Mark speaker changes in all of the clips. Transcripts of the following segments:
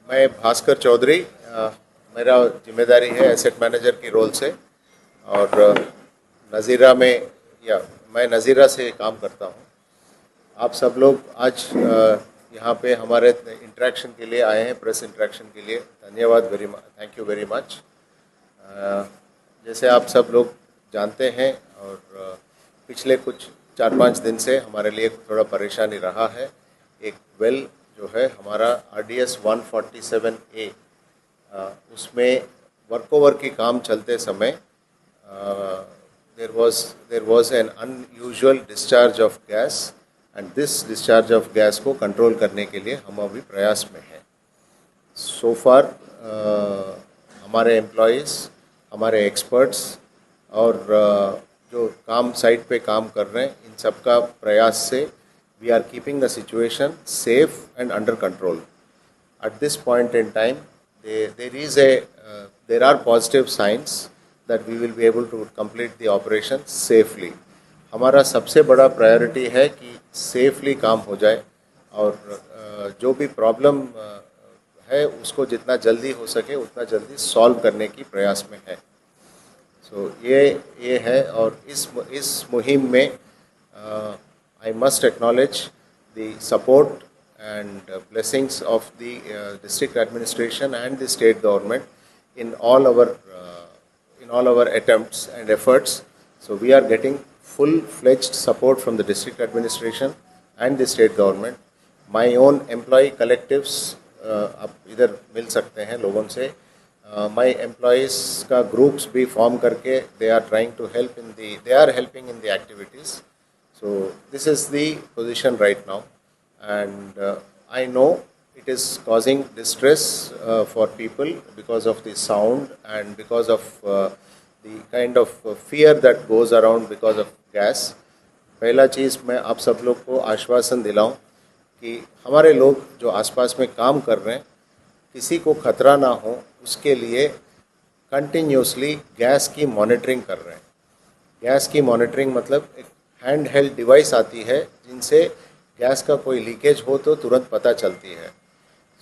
Speaker 1: मैं भास्कर चौधरी, मेरा जिम्मेदारी है एसेट मैनेजर की रोल से। और नज़ीरा में, या मैं नज़ीरा से काम करता हूँ। आप सब लोग आज यहाँ पे हमारे इंटरेक्शन के लिए आए हैं, प्रेस इंटरेक्शन के लिए। धन्यवाद, very much, thank you very much. जैसे आप सब लोग जानते हैं, और पिछले कुछ 4-5 दिन से हमारे लिए थोड़ा परेशानी रहा है। एक वेल जो है हमारा RDS 147A, उसमें वर्कओवर की काम चलते समय there was an unusual discharge of gas, and this discharge of gas को कंट्रोल करने के लिए हम अभी प्रयास में हैं। सो फार हमारे एम्प्लॉयज़, हमारे एक्सपर्ट्स और जो काम साइट पे काम कर रहे हैं, इन सब का प्रयास से we are keeping the situation safe and under control. At this point in time, there are positive signs that we will be able to complete the operation safely. हमारा सबसे बड़ा प्रायोरिटी है कि सेफली काम हो जाए, और जो भी प्रॉब्लम है उसको जितना जल्दी हो सके उतना जल्दी सॉल्व करने की प्रयास में है। सो ये है। और इस मुहिम में I must acknowledge the support and blessings of the district administration and the state government in all our attempts and efforts. So we are getting full-fledged support from the district administration and the state government. My own employee collectives आप इधर मिल सकते हैं लोगों से। my employees का groups भी form करके they are helping in the activities. So this is the position right now. And I know it is causing distress for people because of the sound and because of the kind of fear that goes around because of gas. पहला चीज़ मैं आप सब लोग को आश्वासन दिलाऊं कि हमारे लोग जो आसपास में काम कर रहे हैं, किसी को खतरा ना हो, उसके लिए कंटिन्यूसली गैस की मॉनिटरिंग कर रहे हैं। गैस की मॉनिटरिंग मतलब एक हैंड हेल्ड डिवाइस आती है जिनसे गैस का कोई लीकेज हो तो तुरंत पता चलती है।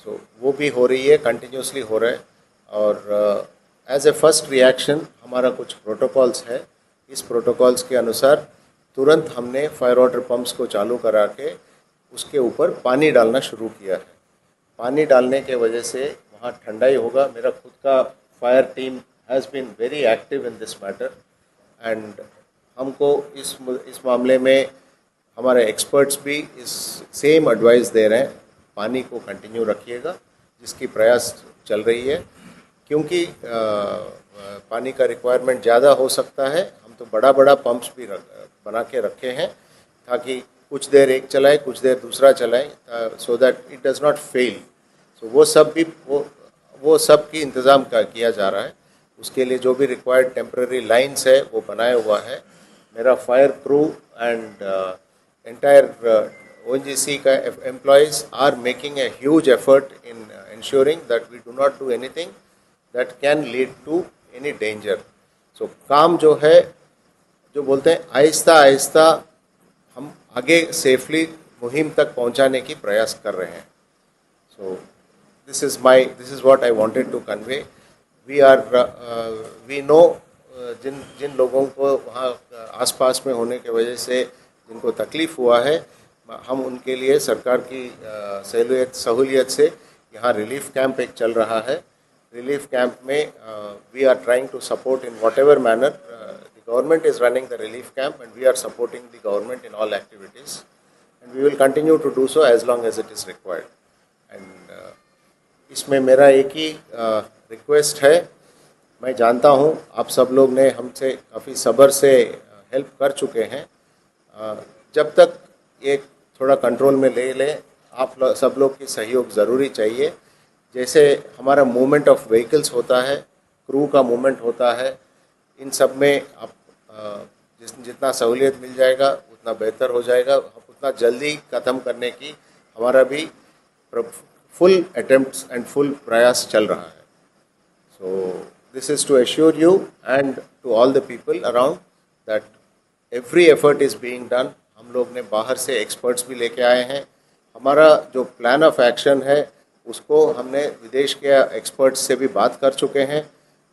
Speaker 1: सो वो भी हो रही है, कंटिन्यूसली हो रहा है। और एज ए फर्स्ट रिएक्शन हमारा कुछ प्रोटोकॉल्स है। इस प्रोटोकॉल्स के अनुसार तुरंत हमने फायर वाटर पंप्स को चालू करा के उसके ऊपर पानी डालना शुरू किया है। पानी डालने के वजह से वहाँ ठंडाई होगा। मेरा खुद का fire team has been very active in this matter, and हमको इस मामले में हमारे एक्सपर्ट्स भी इस सेम एडवाइस दे रहे हैं, पानी को कंटिन्यू रखिएगा, जिसकी प्रयास चल रही है। क्योंकि पानी का रिक्वायरमेंट ज़्यादा हो सकता है, हम तो बड़ा पंप्स भी बना के रखे हैं ताकि कुछ देर एक चलाए, कुछ देर दूसरा चलाए, so that it does not fail. So वो सब की इंतज़ाम किया जा रहा है। उसके लिए जो भी रिक्वायर्ड टेम्पररी लाइन्स है वो बनाया हुआ है। मेरा fire crew and entire ONGC employees are making a huge effort in ensuring that we do not do anything that can lead to any danger. So काम जो है, जो बोलते हैं आहिस्ता आहिस्ता हम आगे सेफली मुहिम तक पहुंचाने की प्रयास कर रहे हैं। So this is what I wanted to convey. We know जिन लोगों को वहाँ आसपास में होने की वजह से जिनको तकलीफ़ हुआ है, हम उनके लिए सरकार की सहूलियत से यहाँ रिलीफ कैंप एक चल रहा है। रिलीफ कैंप में we are trying to support in whatever manner. The government is running the relief camp and we are supporting the government in all activities, and we will continue to do so as long as it is required. And इसमें मेरा एक ही request है। मैं जानता हूँ आप सब लोग ने हमसे काफ़ी सब्र से हेल्प कर चुके हैं। जब तक ये थोड़ा कंट्रोल में ले लें, आप सब लोग की सहयोग ज़रूरी चाहिए। जैसे हमारा मूवमेंट ऑफ व्हीकल्स होता है, क्रू का मूवमेंट होता है, इन सब में आप जितना सहूलियत मिल जाएगा उतना बेहतर हो जाएगा, उतना जल्दी ख़त्म करने की हमारा भी फुल अटेम्प्ट्स एंड फुल प्रयास चल रहा है। So this is to assure you and to all the people around that every effort is being done. हम लोग ने बाहर से एक्सपर्ट्स भी लेके आए हैं। हमारा जो प्लान ऑफ एक्शन है उसको हमने विदेश के एक्सपर्ट्स से भी बात कर चुके हैं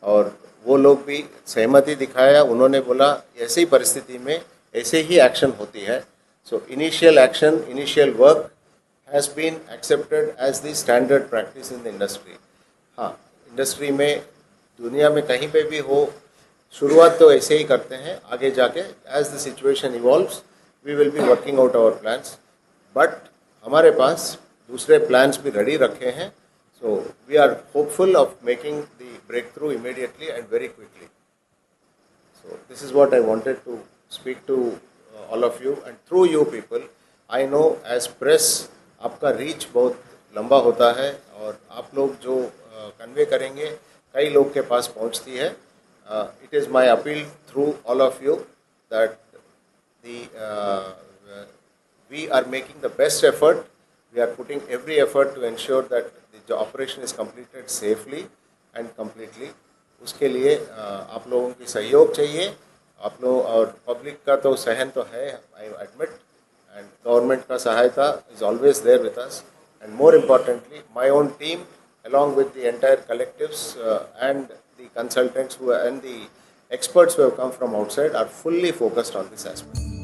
Speaker 1: और वो लोग भी सहमति दिखाया। उन्होंने बोला ऐसी परिस्थिति में ऐसे ही एक्शन होती है। So initial action, initial work has been accepted as the standard practice in the industry. हाँ, इंडस्ट्री में दुनिया में कहीं पे भी हो, शुरुआत तो ऐसे ही करते हैं, आगे जाके as the situation evolves we will be working out our plans. But हमारे पास दूसरे प्लान्स भी रेडी रखे हैं। So we are hopeful of making the breakthrough immediately and very quickly. So this is what I wanted to speak to all of you, and through you people, I know as press आपका reach बहुत लंबा होता है और आप लोग जो convey करेंगे कई लोग के पास पहुंचती है। It is my appeal through all of you that we are making the best effort. We are putting every effort to ensure that the operation is completed safely and completely. उसके लिए आप लोगों की सहयोग चाहिए। आप लोग और पब्लिक का तो सहन तो है, आई एडमिट, एंड गवर्नमेंट का सहायता is always there with us, and more importantly my own team along with the entire collectives and the consultants and the experts who have come from outside are fully focused on this aspect.